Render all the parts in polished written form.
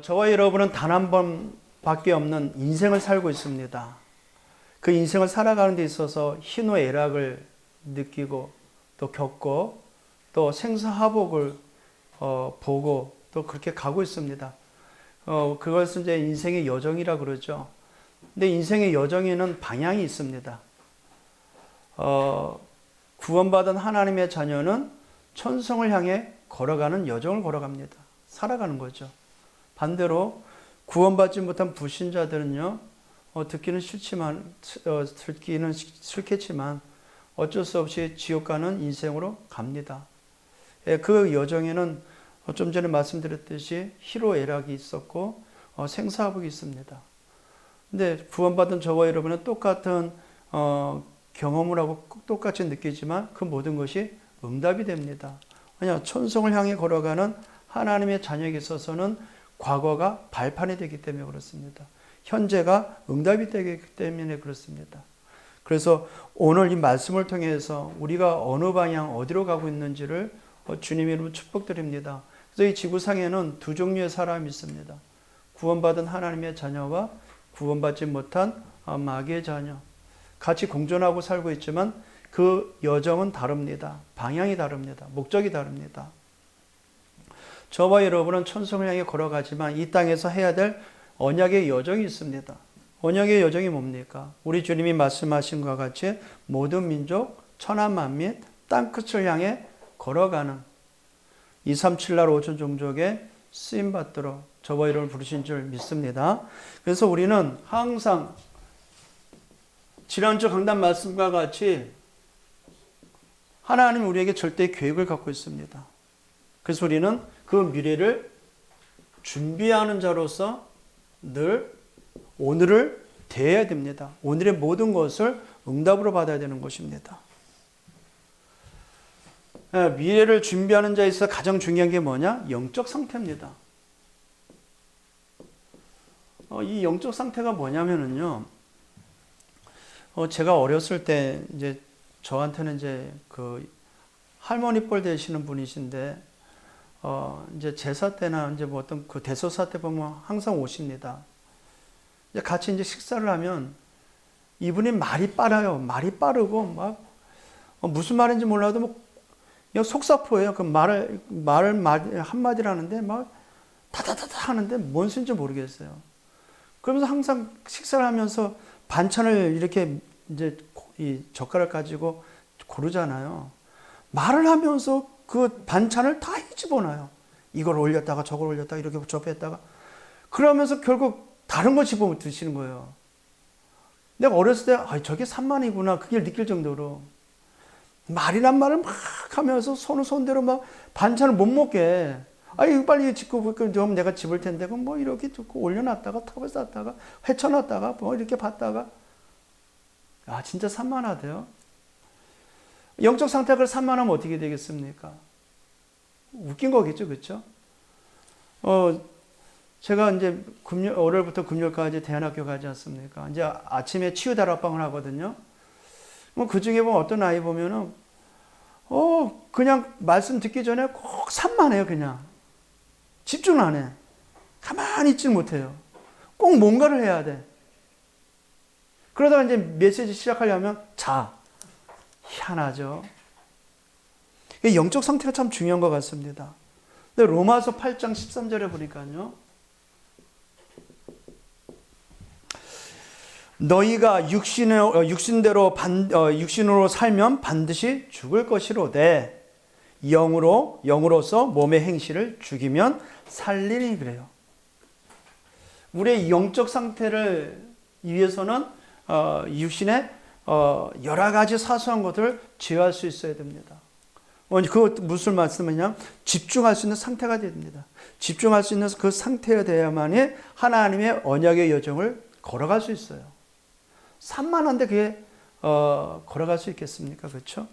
저와 여러분은 단 한 번밖에 없는 인생을 살고 있습니다. 그 인생을 살아가는 데 있어서 희노애락을 느끼고 또 겪고 또 생사하복을 보고 또 그렇게 가고 있습니다. 그것은 이제 인생의 여정이라 그러죠. 근데 인생의 여정에는 방향이 있습니다. 구원받은 하나님의 자녀는 천성을 향해 걸어가는 여정을 걸어갑니다. 살아가는 거죠. 반대로 구원받지 못한 불신자들은요, 듣기는 싫겠지만 어쩔 수 없이 지옥 가는 인생으로 갑니다. 그 여정에는 좀 전에 말씀드렸듯이 희로애락이 있었고 생사하복이 있습니다. 근데 구원받은 저와 여러분은 똑같은 경험을 하고 똑같이 느끼지만 그 모든 것이 응답이 됩니다. 왜냐, 천성을 향해 걸어가는 하나님의 자녀에게 있어서는 과거가 발판이 되기 때문에 그렇습니다. 현재가 응답이 되기 때문에 그렇습니다. 그래서 오늘 이 말씀을 통해서 우리가 어느 방향 어디로 가고 있는지를 주님 이름으로 축복드립니다. 그래서 이 지구상에는 두 종류의 사람이 있습니다. 구원받은 하나님의 자녀와 구원받지 못한 마귀의 자녀. 같이 공존하고 살고 있지만 그 여정은 다릅니다. 방향이 다릅니다. 목적이 다릅니다. 저와 여러분은 천성을 향해 걸어가지만 이 땅에서 해야 될 언약의 여정이 있습니다. 언약의 여정이 뭡니까? 우리 주님이 말씀하신 것과 같이 모든 민족, 천하 만민, 땅끝을 향해 걸어가는 237나라 5천 종족의 쓰임받도록 저와 여러분을 부르신 줄 믿습니다. 그래서 우리는 항상 지난주 강단 말씀과 같이 하나님 우리에게 절대 계획을 갖고 있습니다. 그래서 우리는 그 미래를 준비하는 자로서 늘 오늘을 대해야 됩니다. 오늘의 모든 것을 응답으로 받아야 되는 것입니다. 미래를 준비하는 자에 있어서 가장 중요한 게 뭐냐? 영적 상태입니다. 이 영적 상태가 뭐냐면요. 제가 어렸을 때 이제 저한테는 이제 그 할머니 뻘 되시는 분이신데 이제 제사 때나 이제 뭐 어떤 그 대소사 때 보면 항상 오십니다. 이제 같이 이제 식사를 하면 이분이 말이 빨라요. 말이 빠르고 막 무슨 말인지 몰라도 뭐 그냥 속사포예요. 그 말을 한마디를 하는데 막 타타타타 하는데 뭔 소리인지 모르겠어요. 그러면서 항상 식사를 하면서 반찬을 이렇게 이제 이 젓가락 가지고 고르잖아요. 말을 하면서 그 반찬을 다 집어넣어요. 이걸 올렸다가 저걸 올렸다가 이렇게 접했다가 그러면서 결국 다른 거 집어 드시는 거예요. 내가 어렸을 때 저게 산만이구나 그걸 느낄 정도로 말이란 말을 막 하면서 손대로 막 반찬을 못 먹게 이거 빨리 집고 그럼 내가 집을 텐데 그럼 뭐 이렇게 듣고 올려놨다가 탑을 쌌다가 헤쳐놨다가 뭐 이렇게 봤다가 진짜 산만하대요. 영적 상태가 산만하면 어떻게 되겠습니까? 웃긴 거겠죠, 그렇죠? 제가 이제 월요일부터 금요일까지 대안학교 가지 않습니까? 이제 아침에 치유 다락방을 하거든요. 뭐 그 중에 보면 어떤 아이 보면은 그냥 말씀 듣기 전에 꼭 산만해요, 그냥 집중 안 해. 가만히 있질 못해요. 꼭 뭔가를 해야 돼. 그러다가 이제 메시지 시작하려면 희한하죠. 영적 상태가 참 중요한 것 같습니다. 근데 로마서 8장 13절에 보니까요. 너희가 육신으로 살면 반드시 죽을 것이로되 영으로서 몸의 행실을 죽이면 살리니 그래요. 우리의 영적 상태를 위해서는 육신의 여러 가지 사소한 것들을 제어할 수 있어야 됩니다. 그 무슨 말씀이냐? 집중할 수 있는 상태가 됩니다. 집중할 수 있는 그 상태가 돼야만이 하나님의 언약의 여정을 걸어갈 수 있어요. 산만한데 그게 걸어갈 수 있겠습니까? 그렇죠?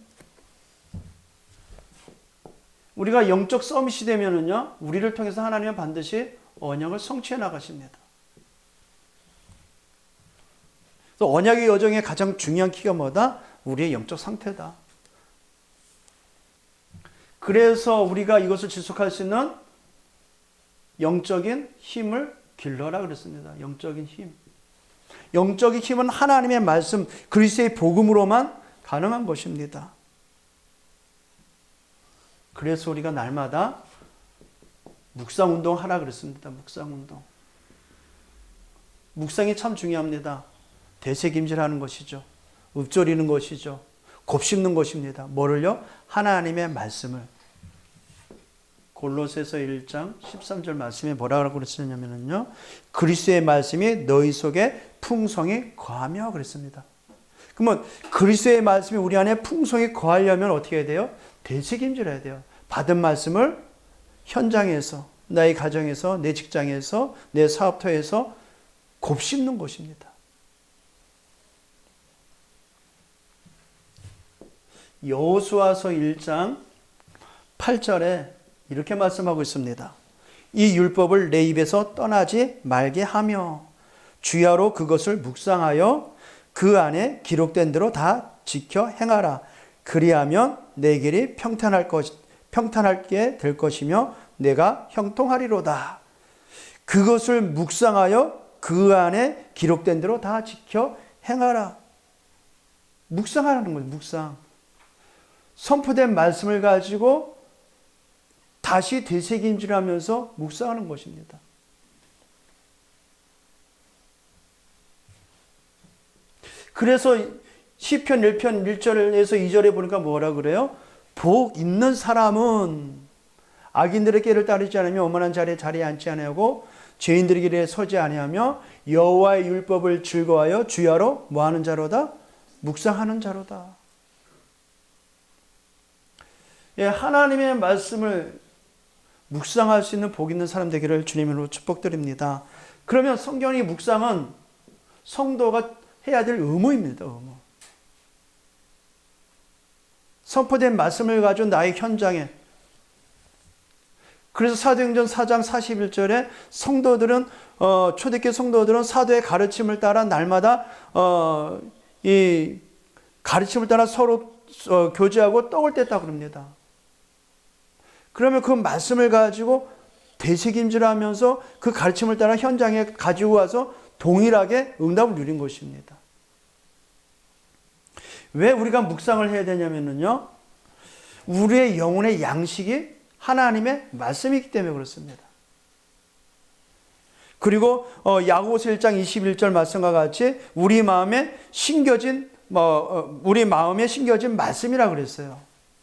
우리가 영적 서밋이 되면은요, 우리를 통해서 하나님은 반드시 언약을 성취해 나가십니다. 그래서 언약의 여정의 가장 중요한 키가 뭐다? 우리의 영적 상태다. 그래서 우리가 이것을 지속할 수 있는 영적인 힘을 길러라 그랬습니다. 영적인 힘. 영적인 힘은 하나님의 말씀, 그리스도의 복음으로만 가능한 것입니다. 그래서 우리가 날마다 묵상운동 하라 그랬습니다. 묵상운동. 묵상이 참 중요합니다. 되새김질하는 것이죠. 읊조리는 것이죠. 곱씹는 것입니다. 뭐를요? 하나님의 말씀을. 골로새서 1장 13절 말씀에 뭐라고 그랬냐면요. 그리스도의 말씀이 너희 속에 풍성히 거하며 그랬습니다. 그러면 그리스도의 말씀이 우리 안에 풍성히 거하려면 어떻게 해야 돼요? 되새김질해야 돼요. 받은 말씀을 현장에서, 나의 가정에서, 내 직장에서, 내 사업터에서 곱씹는 것입니다. 여호수아서 1장 8절에 이렇게 말씀하고 있습니다. 이 율법을 내 입에서 떠나지 말게 하며 주야로 그것을 묵상하여 그 안에 기록된 대로 다 지켜 행하라. 그리하면 내 길이 평탄하게 될 것이며 내가 형통하리로다. 그것을 묵상하여 그 안에 기록된 대로 다 지켜 행하라. 묵상하라는 거예요. 묵상. 선포된 말씀을 가지고 다시 되새김질하면서 묵상하는 것입니다. 그래서 시편 1편 1절에서 2절에 보니까 뭐라 그래요? 복 있는 사람은 악인들의 길을 따르지 않으며 오만한 자리에 앉지 아니하고 죄인들의 길에 서지 아니하며 여호와의 율법을 즐거워하여 주야로 뭐하는 자로다? 묵상하는 자로다. 예, 하나님의 말씀을 묵상할 수 있는 복 있는 사람 되기를 주님으로 축복드립니다. 그러면 성경의 묵상은 성도가 해야 될 의무입니다. 의무. 선포된 말씀을 가지고 나의 현장에. 그래서 사도행전 4장 41절에 성도들은 초대교회 성도들은 사도의 가르침을 따라 날마다 이 가르침을 따라 서로 교제하고 떡을 뗐다고 그럽니다. 그러면 그 말씀을 가지고 되새김질하면서 그 가르침을 따라 현장에 가지고 와서 동일하게 응답을 누린 것입니다. 왜 우리가 묵상을 해야 되냐면요, 우리의 영혼의 양식이 하나님의 말씀이기 때문에 그렇습니다. 그리고 야고보서 1장 21절 말씀과 같이 우리 마음에 심겨진 말씀이라 그랬어요.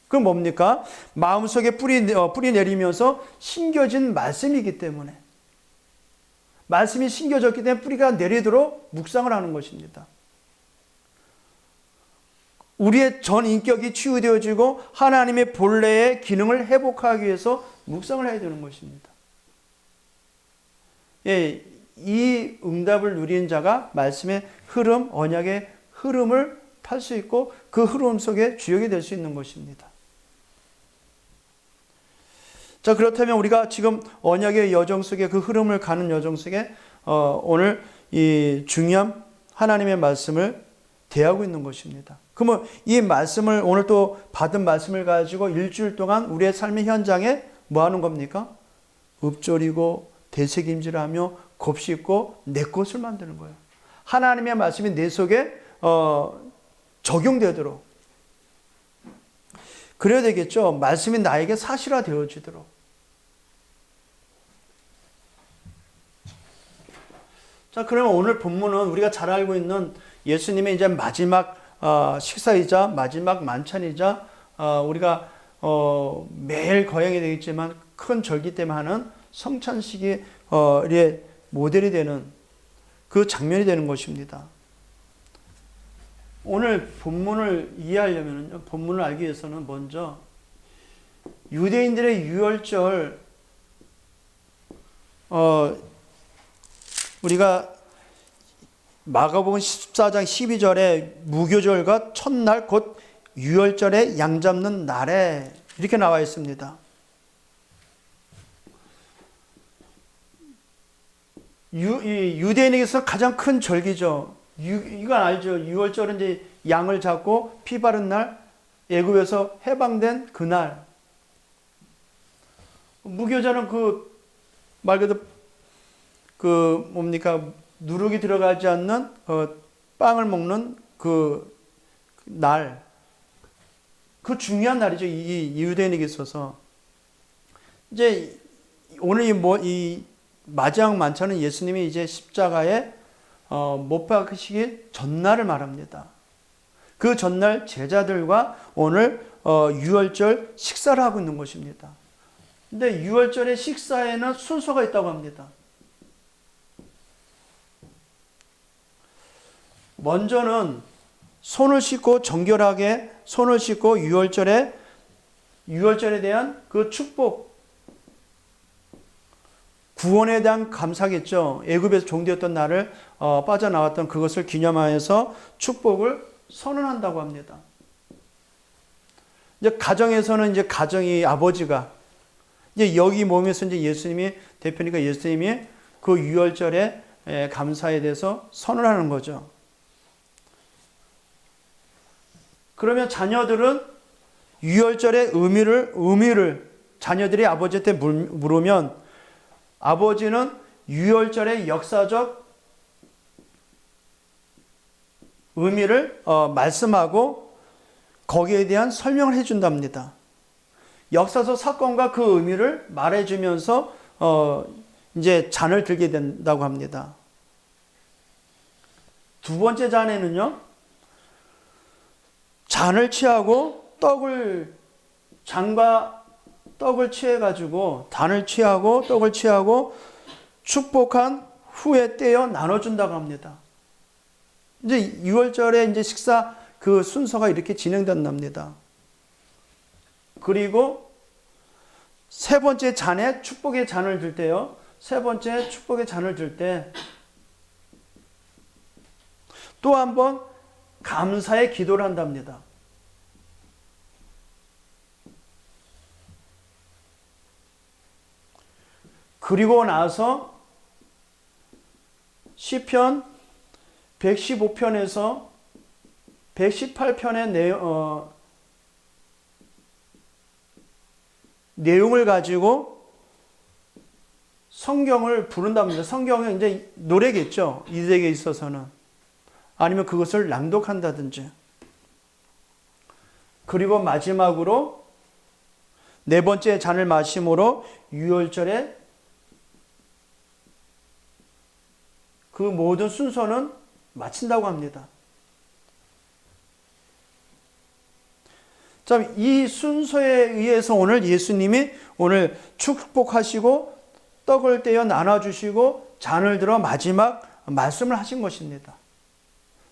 그건 뭡니까? 마음속에 뿌리 내리면서 심겨진 말씀이기 때문에, 말씀이 심겨졌기 때문에 뿌리가 내리도록 묵상을 하는 것입니다. 우리의 전 인격이 치유되어지고 하나님의 본래의 기능을 회복하기 위해서 묵상을 해야 되는 것입니다. 예, 이 응답을 누린 자가 말씀의 흐름, 언약의 흐름을 탈 수 있고 그 흐름 속에 주역이 될 수 있는 것입니다. 자, 그렇다면 우리가 지금 언약의 여정 속에, 그 흐름을 가는 여정 속에 오늘 이 중요한 하나님의 말씀을 대하고 있는 것입니다. 그러면 이 말씀을, 오늘 또 받은 말씀을 가지고 일주일 동안 우리의 삶의 현장에 뭐 하는 겁니까? 읊조리고 되새김질하며 곱씹고 내 것을 만드는 거예요. 하나님의 말씀이 내 속에 적용되도록. 그래야 되겠죠. 말씀이 나에게 사실화 되어지도록. 자, 그러면 오늘 본문은 우리가 잘 알고 있는 예수님의 이제 마지막 식사이자 마지막 만찬이자 우리가 매일 거행이 되겠지만 큰 절기 때문에 하는 성찬식의 모델이 되는 그 장면이 되는 것입니다. 오늘 본문을 이해하려면, 본문을 알기 위해서는 먼저 유대인들의 유월절, 우리가 마가복음 14장 12절에 무교절과 첫날 곧 유월절에 양 잡는 날에 이렇게 나와 있습니다. 유대인에게서 가장 큰 절기죠. 이건 알죠. 유월절은 이제 양을 잡고 피 바른 날, 애굽에서 해방된 그날. 무교절은 그 말 그대로 그 뭡니까 누룩이 들어가지 않는 빵을 먹는 그 날, 그 중요한 날이죠. 이 유대인에게 있어서. 이제 오늘 이 마지막 만찬은 예수님이 이제 십자가에 못 박히시기 전날을 말합니다. 그 전날 제자들과 오늘 유월절 식사를 하고 있는 것입니다. 근데 유월절의 식사에는 순서가 있다고 합니다. 먼저는 손을 씻고 정결하게 손을 씻고 유월절에 대한 그 축복, 구원에 대한 감사겠죠. 애굽에서 종되었던 날을 빠져나왔던 그것을 기념하여서 축복을 선언한다고 합니다. 이제 가정에서는 이제 가정이 아버지가 이제 여기 몸에서 이제 예수님이 대표니까 예수님이 그 유월절에 감사에 대해서 선언하는 거죠. 그러면 자녀들은 유월절의 의미를 자녀들이 아버지한테 물으면 아버지는 유월절의 역사적 의미를 말씀하고 거기에 대한 설명을 해준답니다. 역사적 사건과 그 의미를 말해주면서 이제 잔을 들게 된다고 합니다. 두 번째 잔에는요, 잔과 떡을 취해가지고 잔을 취하고 떡을 취하고 축복한 후에 떼어 나눠준다고 합니다. 이제 6월절에 이제 식사 그 순서가 이렇게 진행된답니다. 그리고 세 번째 잔에 축복의 잔을 들 때요. 세 번째 축복의 잔을 들 때 또 한 번 감사의 기도를 한답니다. 그리고 나서 시편 115편에서 118편의 내용을 가지고 성경을 부른답니다. 성경은 이제 노래겠죠. 이들에게 있어서는. 아니면 그것을 낭독한다든지. 그리고 마지막으로 네 번째 잔을 마심으로 유월절에 그 모든 순서는 마친다고 합니다. 자, 이 순서에 의해서 오늘 예수님이 오늘 축복하시고 떡을 떼어 나눠주시고 잔을 들어 마지막 말씀을 하신 것입니다.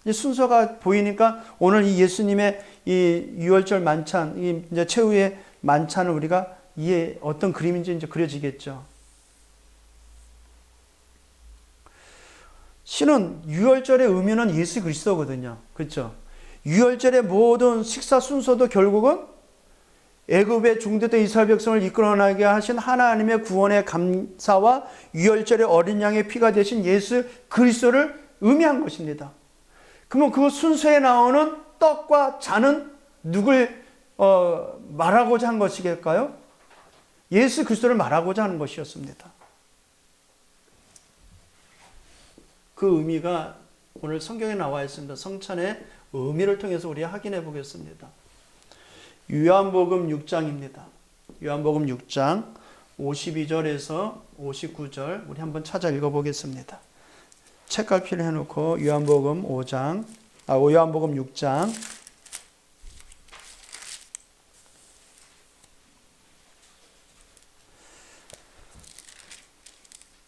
이 순서가 보이니까 오늘 이 예수님의 이 유월절 만찬, 이 이제 최후의 만찬을 우리가 어떤 그림인지 이제 그려지겠죠. 신은 유월절의 의미는 예수 그리스도거든요. 그렇죠? 유월절의 모든 식사 순서도 결국은 애굽의 종되던 이스라엘 백성을 이끌어나게 하신 하나님의 구원의 감사와 유월절의 어린 양의 피가 되신 예수 그리스도를 의미한 것입니다. 그러면 그 순서에 나오는 떡과 잔은 누굴 말하고자 한 것이겠까요? 예수 그리스도를 말하고자 하는 것이었습니다. 그 의미가 오늘 성경에 나와 있습니다. 성찬의 의미를 통해서 우리가 확인해 보겠습니다. 요한복음 6장입니다. 요한복음 6장 52절에서 59절 우리 한번 찾아 읽어보겠습니다. 책갈피를 해놓고 요한복음 6장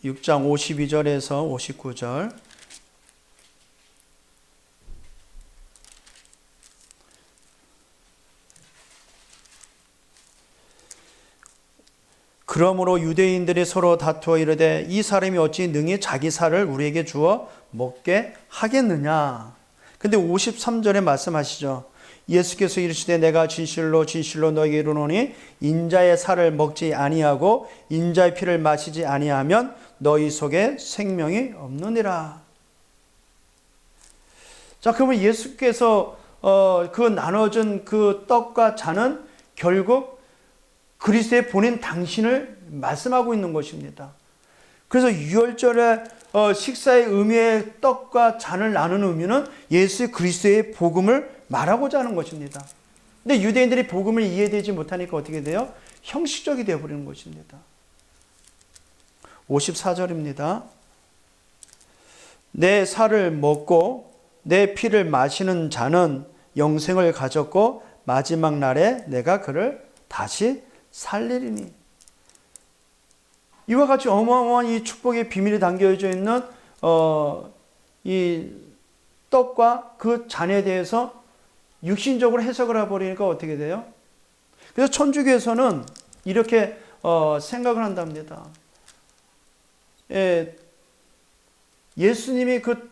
6장 52절에서 59절. 그러므로 유대인들이 서로 다투어 이르되 이 사람이 어찌 능히 자기 살을 우리에게 주어 먹게 하겠느냐. 근데 53절에 말씀하시죠. 예수께서 이르시되 내가 진실로 진실로 너에게 이르노니 인자의 살을 먹지 아니하고 인자의 피를 마시지 아니하면 너희 속에 생명이 없느니라. 자, 그러면 예수께서 그 나눠준 그 떡과 잔은 결국 그리스도의 본인 당신을 말씀하고 있는 것입니다. 그래서 유월절에 식사의 의미의 떡과 잔을 나누는 의미는 예수 그리스도의 복음을 말하고자 하는 것입니다. 근데 유대인들이 복음을 이해되지 못하니까 어떻게 돼요? 형식적이 되어버리는 것입니다. 54절입니다. 내 살을 먹고 내 피를 마시는 자는 영생을 가졌고 마지막 날에 내가 그를 다시 살리리니. 이와 같이 어마어마한 이 축복의 비밀이 담겨져 있는 이 떡과 그 잔에 대해서 육신적으로 해석을 해버리니까 어떻게 돼요? 그래서 천주교에서는 이렇게 생각을 한답니다. 예수님이 그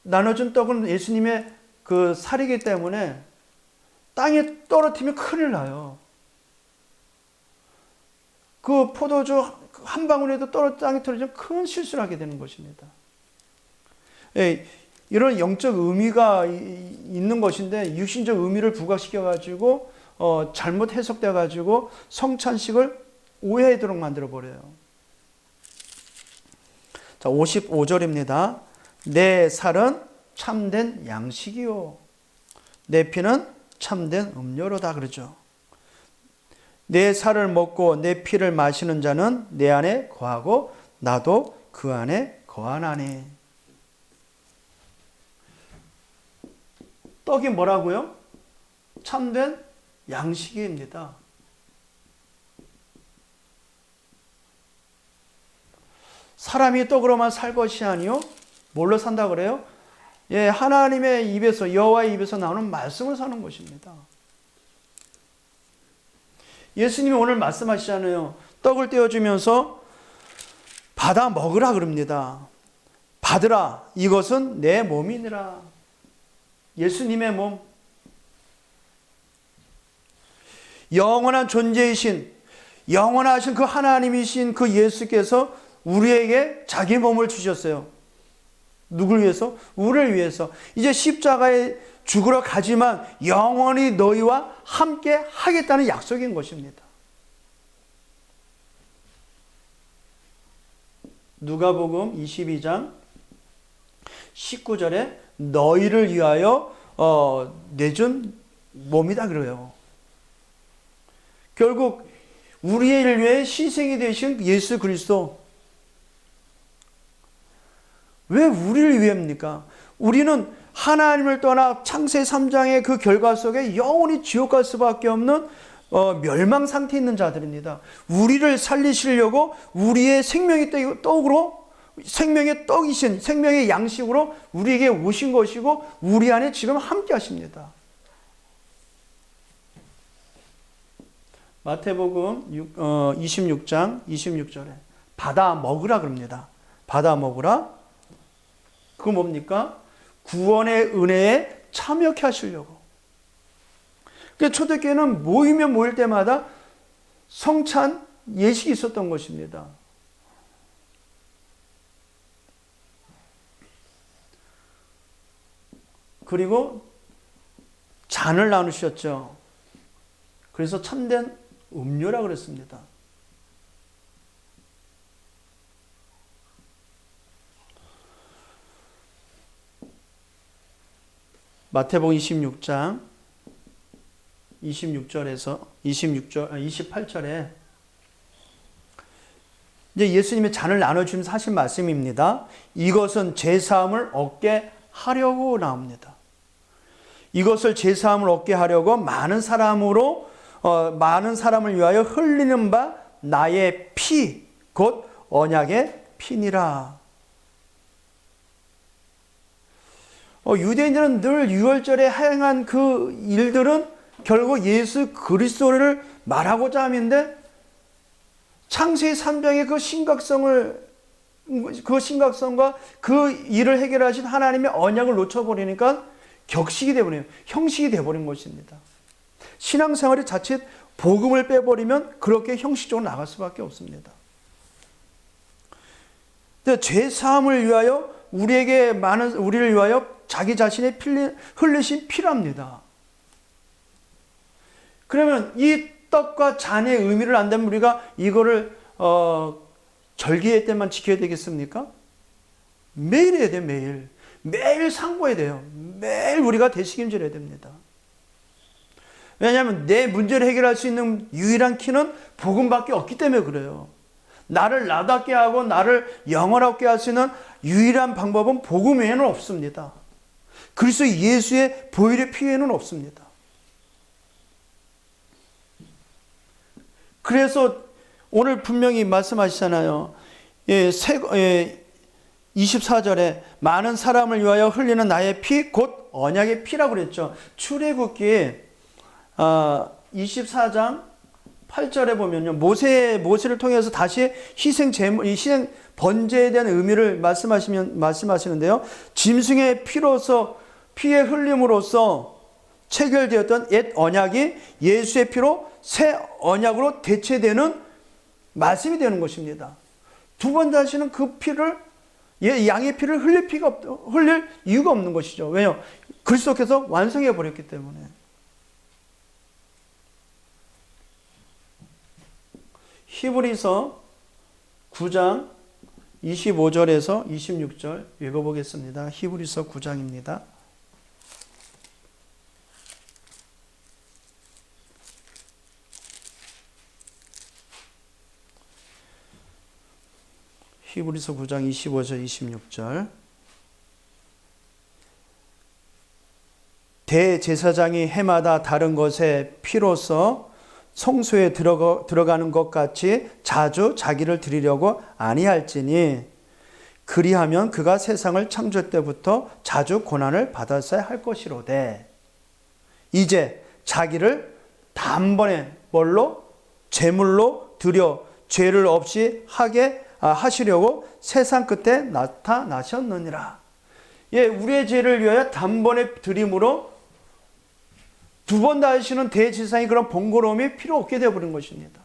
나눠준 떡은 예수님의 그 살이기 때문에 땅에 떨어뜨리면 큰일 나요. 그 포도주 한 방울에도 땅에 떨어지면 큰 실수를 하게 되는 것입니다. 이런 영적 의미가 있는 것인데 육신적 의미를 부각시켜가지고 잘못 해석돼가지고 성찬식을 오해하도록 만들어버려요. 자, 55절입니다. 내 살은 참된 양식이요 내 피는 참된 음료로다 그러죠. 내 살을 먹고 내 피를 마시는 자는 내 안에 거하고 나도 그 안에 거하나니. 떡이 뭐라고요? 참된 양식입니다. 사람이 떡으로만 살 것이 아니요 뭘로 산다 그래요? 하나님의 입에서 여호와의 입에서 나오는 말씀을 사는 것입니다. 예수님이 오늘 말씀하시잖아요. 떡을 떼어주면서 받아 먹으라 그럽니다. 받으라 이것은 내 몸이니라. 예수님의 몸. 영원한 존재이신 영원하신 그 하나님이신 그 예수께서 우리에게 자기 몸을 주셨어요. 누굴 위해서? 우리를 위해서. 이제 십자가에 죽으러 가지만 영원히 너희와 함께 하겠다는 약속인 것입니다. 누가복음 22장 19절에 너희를 위하여 내준 몸이다 그래요. 결국 우리를 위해 희생이 되신 예수 그리스도. 왜 우리를 위해입니까? 우리는 하나님을 떠나 창세 3장의 그 결과 속에 영원히 지옥 갈 수밖에 없는 멸망 상태에 있는 자들입니다. 우리를 살리시려고 우리의 생명의 떡으로 생명의 떡이신 생명의 양식으로 우리에게 오신 것이고 우리 안에 지금 함께 하십니다. 마태복음 26장 26절에 받아 먹으라 그럽니다. 받아 먹으라. 그거 뭡니까? 구원의 은혜에 참여케 하시려고. 그러니까 초대교회는 모이면 모일 때마다 성찬 예식이 있었던 것입니다. 그리고 잔을 나누셨죠. 그래서 참된 음료라 그랬습니다. 마태복음 26장 28절에 이제 예수님의 잔을 나눠주면서 하신 말씀입니다. 이것은 제사함을 얻게 하려고 나옵니다. 이것을 제사함을 얻게 하려고 많은 사람을 위하여 흘리는 바 나의 피, 곧 언약의 피니라. 유대인들은 늘 유월절에 행한 그 일들은 결국 예수 그리스도를 말하고자 함인데 창세기 3장의 그 심각성과 그 일을 해결하신 하나님의 언약을 놓쳐버리니까 격식이 되어버려요. 형식이 되어버린 것입니다. 신앙생활이 자칫 복음을 빼버리면 그렇게 형식적으로 나갈 수밖에 없습니다. 죄사함을 위하여 우리를 위하여 자기 자신의 흘리신 피랍니다. 그러면 이 떡과 잔의 의미를 안다면 우리가 이거를 절기의 때만 지켜야 되겠습니까? 매일 해야 돼요. 매일. 매일 상고해야 돼요. 매일 우리가 대책임져야 됩니다. 왜냐하면 내 문제를 해결할 수 있는 유일한 키는 복음밖에 없기 때문에 그래요. 나를 나답게 하고 나를 영원하게 할 수 있는 유일한 방법은 복음 외에는 없습니다. 그리스도 예수의 보혈의 피 외에는 없습니다. 그래서 오늘 분명히 말씀하시잖아요. 24절에 많은 사람을 위하여 흘리는 나의 피 곧 언약의 피라고 그랬죠. 출애굽기 24장 8절에 보면요. 모세를 통해서 다시 희생 번제에 대한 의미를 말씀하시는데요. 짐승의 피의 흘림으로써 체결되었던 옛 언약이 예수의 피로 새 언약으로 대체되는 말씀이 되는 것입니다. 두 번 다시는 그 피를 양의 피를 흘릴 이유가 없는 것이죠. 왜요? 그리스도께서 완성해 버렸기 때문에. 히브리서 9장 25절에서 26절 읽어보겠습니다. 히브리서 9장입니다. 히브리서 9장 25절 26절. 대제사장이 해마다 다른 것의 피로서 성소에 들어가는 것 같이 자주 자기를 드리려고 아니할지니 그리하면 그가 세상을 창조 때부터 자주 고난을 받았어야 할 것이로되 이제 자기를 단번에 제물로 드려 죄를 없이 하시려고 세상 끝에 나타나셨느니라. 우리의 죄를 위하여 단번에 드림으로 두 번 다 하시는 대제사장이 그런 번거로움이 필요 없게 되어버린 것입니다.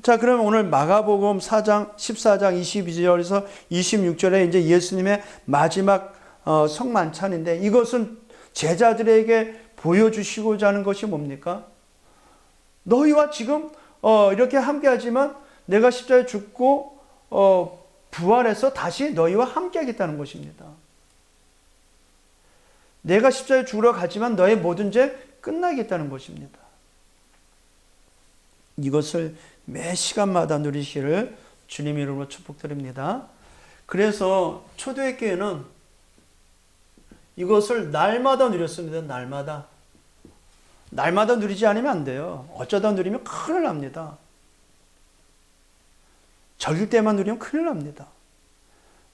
자, 그러면 오늘 마가복음 14장 22절에서 26절에 이제 예수님의 마지막 성만찬인데 이것은 제자들에게 보여주시고자 하는 것이 뭡니까? 너희와 지금 이렇게 함께하지만 내가 십자가에 죽고 부활해서 다시 너희와 함께하겠다는 것입니다. 내가 십자가에 죽으러 가지만 너의 모든 죄 끝나겠다는 것입니다. 이것을 매 시간마다 누리시기를 주님 이름으로 축복드립니다. 그래서 초대교회는 이것을 날마다 누렸습니다. 날마다 누리지 않으면 안 돼요. 어쩌다 누리면 큰일 납니다. 절일 때만 누리면 큰일 납니다.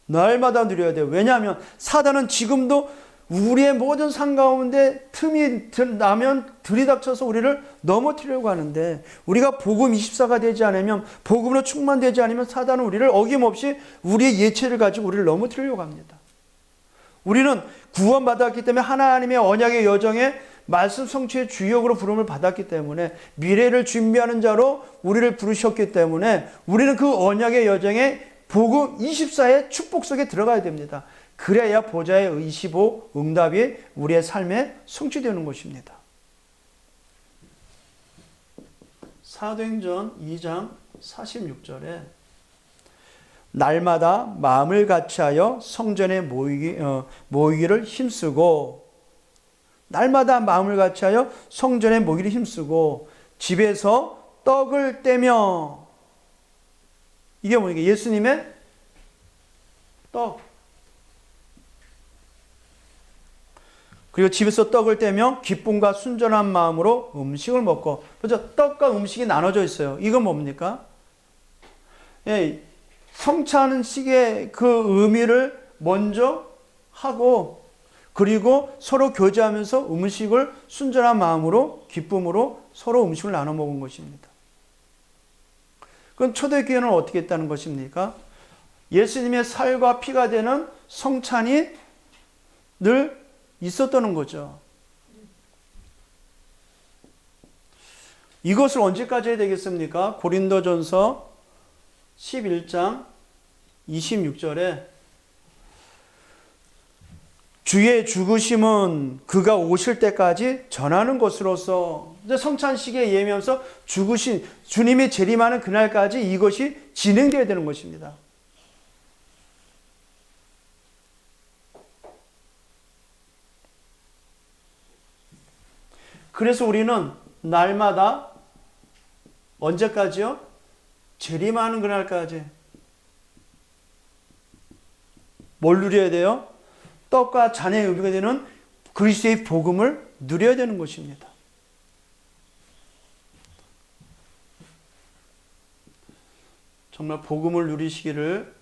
날마다 누려야 돼요. 왜냐하면 사단은 지금도 우리의 모든 삶 가운데 틈이 나면 들이닥쳐서 우리를 넘어뜨리려고 하는데 우리가 복음 24가 되지 않으면 복음으로 충만되지 않으면 사단은 우리를 어김없이 우리의 예체를 가지고 우리를 넘어뜨리려고 합니다. 우리는 구원받았기 때문에 하나님의 언약의 여정에 말씀 성취의 주역으로 부름을 받았기 때문에 미래를 준비하는 자로 우리를 부르셨기 때문에 우리는 그 언약의 여정에 복음 24의 축복 속에 들어가야 됩니다. 그래야 보좌의 25 응답이 우리의 삶에 성취되는 것입니다. 사도행전 2장 46절에 날마다 마음을 같이하여 성전에 모이기를 힘쓰고 날마다 마음을 같이하여 성전에 모이기를 힘쓰고 집에서 떡을 떼며 이게 뭐니까 예수님의 떡 그리고 집에서 떡을 떼며 기쁨과 순전한 마음으로 음식을 먹고 그렇죠? 떡과 음식이 나눠져 있어요. 이건 뭡니까? 성찬식의 그 의미를 먼저 하고 그리고 서로 교제하면서 음식을 순전한 마음으로 기쁨으로 서로 음식을 나눠 먹은 것입니다. 그럼 초대교회는 어떻게 했다는 것입니까? 예수님의 살과 피가 되는 성찬이 늘 있었다는 거죠. 이것을 언제까지 해야 되겠습니까? 고린도전서 11장 26절에 주의 죽으심은 그가 오실 때까지 전하는 것으로서 이제 성찬식에 예매하면서 죽으신 주님이 재림하는 그날까지 이것이 진행되어야 되는 것입니다. 그래서 우리는 날마다 언제까지요? 재림하는 그날까지 뭘 누려야 돼요? 떡과 잔의 의미가 되는 그리스도의 복음을 누려야 되는 것입니다. 정말 복음을 누리시기를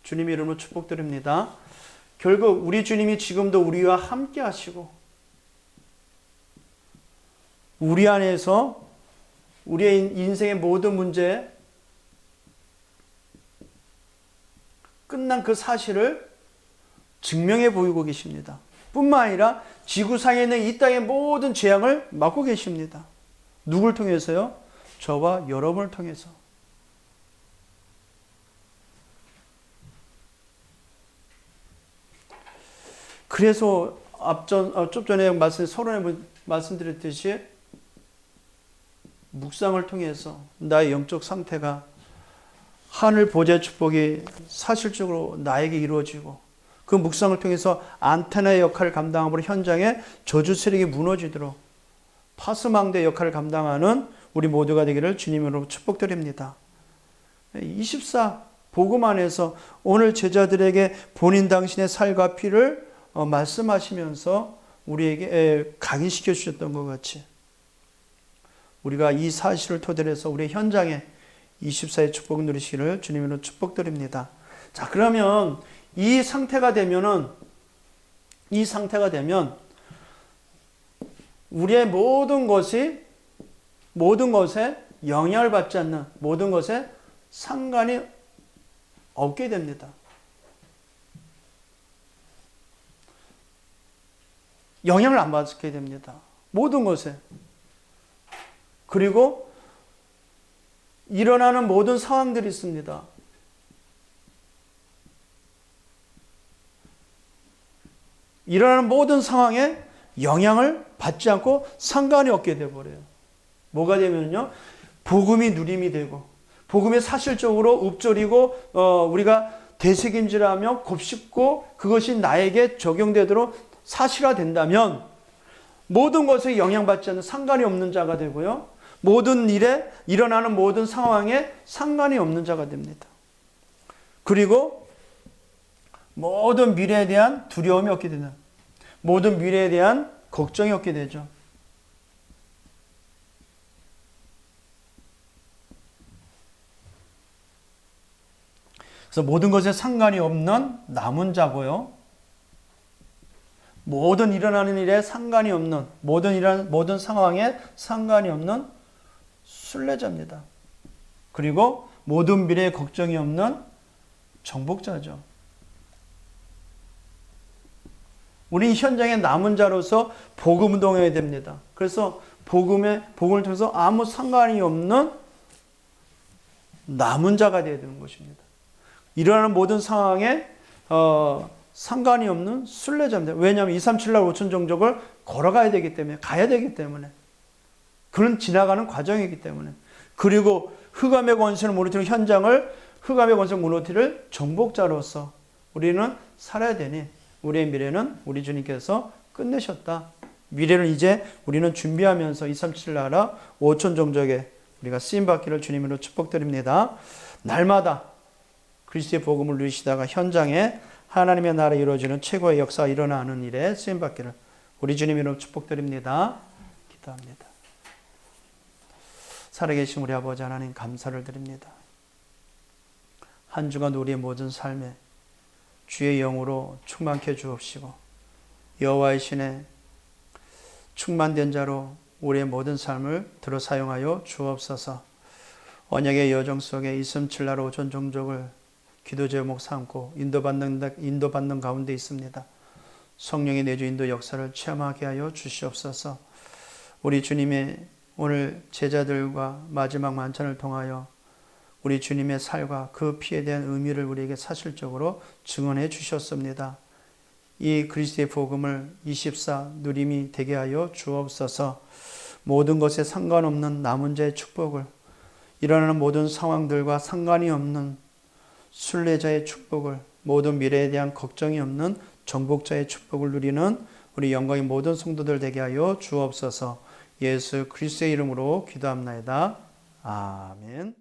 주님의 이름으로 축복드립니다. 결국 우리 주님이 지금도 우리와 함께 하시고 우리 안에서 우리의 인생의 모든 문제 끝난 그 사실을 증명해 보이고 계십니다. 뿐만 아니라 지구상에 있는 이 땅의 모든 재앙을 막고 계십니다. 누굴 통해서요? 저와 여러분을 통해서. 그래서 좀 전에 서론에 말씀드렸듯이 묵상을 통해서 나의 영적 상태가 하늘 보좌의 축복이 사실적으로 나에게 이루어지고 그 묵상을 통해서 안테나의 역할을 감당함으로 현장에 저주 세력이 무너지도록 파수망대 역할을 감당하는 우리 모두가 되기를 주님으로 축복드립니다. 24 복음 안에서 오늘 제자들에게 본인 당신의 살과 피를 말씀하시면서 우리에게 각인시켜 주셨던 것 같이 우리가 이 사실을 토대로 해서 우리의 현장에 24의 축복을 누리시기를 주님으로 축복드립니다. 자, 그러면 이 상태가 되면 우리의 모든 것에 영향을 받지 않는 모든 것에 상관이 없게 됩니다. 영향을 안 받게 됩니다. 모든 것에. 그리고 일어나는 모든 상황들이 있습니다. 일어나는 모든 상황에 영향을 받지 않고 상관이 없게 되어버려요. 뭐가 되면요? 복음이 누림이 되고 복음이 사실적으로 읊조리고 우리가 되새김질하며 곱씹고 그것이 나에게 적용되도록 사실화된다면 모든 것에 영향받지 않는 상관이 없는 자가 되고요. 모든 일에 일어나는 모든 상황에 상관이 없는 자가 됩니다. 그리고 모든 미래에 대한 두려움이 없게 되는 모든 미래에 대한 걱정이 없게 되죠. 그래서 모든 것에 상관이 없는 남은 자고요. 모든 일어나는 일에 상관이 없는 모든 상황에 상관이 없는 순례자입니다. 그리고 모든 미래에 걱정이 없는 정복자죠. 우리 현장에 남은 자로서 복음 운동해야 됩니다. 그래서 복음을 통해서 아무 상관이 없는 남은 자가 되어야 되는 것입니다. 일어나는 모든 상황에 상관이 없는 순례자입니다. 왜냐하면 237날 5천 종족을 걸어가야 되기 때문에 가야 되기 때문에 그런 지나가는 과정이기 때문에 그리고 흑암의 권세를 무너뜨리는 현장을 흑암의 권세를 무너뜨릴 정복자로서 우리는 살아야 되니 우리의 미래는 우리 주님께서 끝내셨다. 미래를 이제 우리는 준비하면서 237 나라 5천 종족에 우리가 쓰임받기를 주님으로 축복드립니다. 날마다 그리스도의 복음을 누리시다가 현장에 하나님의 나라 이루어지는 최고의 역사가 일어나는 일에 쓰임받기를 우리 주님으로 축복드립니다. 기도합니다. 살아계신 우리 아버지 하나님 감사를 드립니다. 한 주간 우리의 모든 삶에 주의 영으로 충만케 주옵시고 여호와의 신에 충만된 자로 우리의 모든 삶을 들어 사용하여 주옵소서. 언약의 여정 속에 237 나라 5천 종족을 기도 제목 삼고 인도받는 가운데 있습니다. 성령의 내주 인도 역사를 체험하게 하여 주시옵소서. 우리 주님의 오늘 제자들과 마지막 만찬을 통하여 우리 주님의 살과 그 피에 대한 의미를 우리에게 사실적으로 증언해 주셨습니다. 이 그리스도의 복음을 24 누림이 되게 하여 주옵소서. 모든 것에 상관없는 남은 자의 축복을, 일어나는 모든 상황들과 상관이 없는 순례자의 축복을, 모든 미래에 대한 걱정이 없는 정복자의 축복을 누리는 우리 영광의 모든 성도들 되게 하여 주옵소서. 예수 그리스도의 이름으로 기도합나이다. 아멘.